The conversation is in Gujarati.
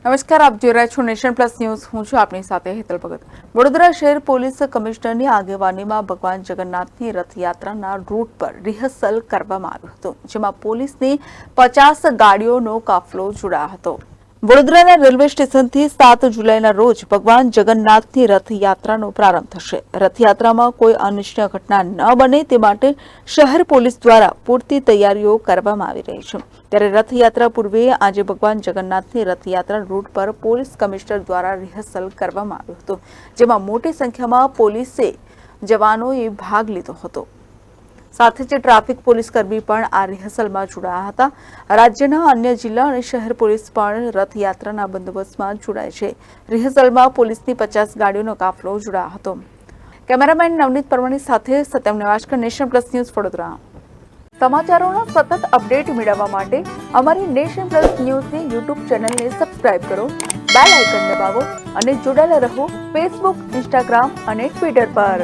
નમસ્કાર, આપ જોઈ રહ્યા છો નેશન પ્લસ ન્યૂઝ. હું છું આપની સાથે હેતલ ભગત. વડોદરા શહેર પોલીસ કમિશનરની આગેવાનીમાં ભગવાન જગન્નાથની રથયાત્રાના રૂટ પર રિહર્સલ કરવામાં આવ્યું હતું, જેમાં પોલીસની 50 ગાડીઓનો કાફલો જોડાયો હતો. વડોદરાના રેલવે સ્ટેશનથી 7 જુલાઈના રોજ ભગવાન જગન્નાથની રથયાત્રાનો પ્રારંભ થશે. રથયાત્રામાં કોઈ અનિચ્છનીય ઘટના ન બને તે માટે શહેર પોલીસ દ્વારા પૂરતી તૈયારીઓ કરવામાં આવી રહી છે. ત્યારે રથયાત્રા પૂર્વે આજે ભગવાન જગન્નાથની રથયાત્રા રૂટ પર પોલીસ કમિશનર દ્વારા રિહર્સલ કરવામાં આવ્યું હતું, જેમાં મોટી સંખ્યામાં પોલીસે જવાનોએ ભાગ લીધો હતો. સાથે જ ટ્રાફિક પોલીસ કર્મી પણ આ રિહર્સલમાં જોડાયા હતા. રાજ્યના અન્ય જિલ્લા અને શહેર પોલીસ પણ રથયાત્રાના બંદોબસ્તમાં જોડાય છે. રિહર્સલમાં પોલીસની 50 ગાડીઓનો કાફલો જોડાયો હતો. કેમેરામેન નવનીત પરમાણી સાથે Satyam Nevashkar, nation plus news, Vadodara. સમાચારોના સતત અપડેટ મેળવવા માટે અમારી નેશન પ્લસ ન્યૂઝની યુટ્યુબ ચેનલને સબસ્ક્રાઇબ કરો, બેલ આઇકન દબાવો અને જોડાયેલા રહો ફેસબુક, ઇન્સ્ટાગ્રામ અને ટ્વિટર પર.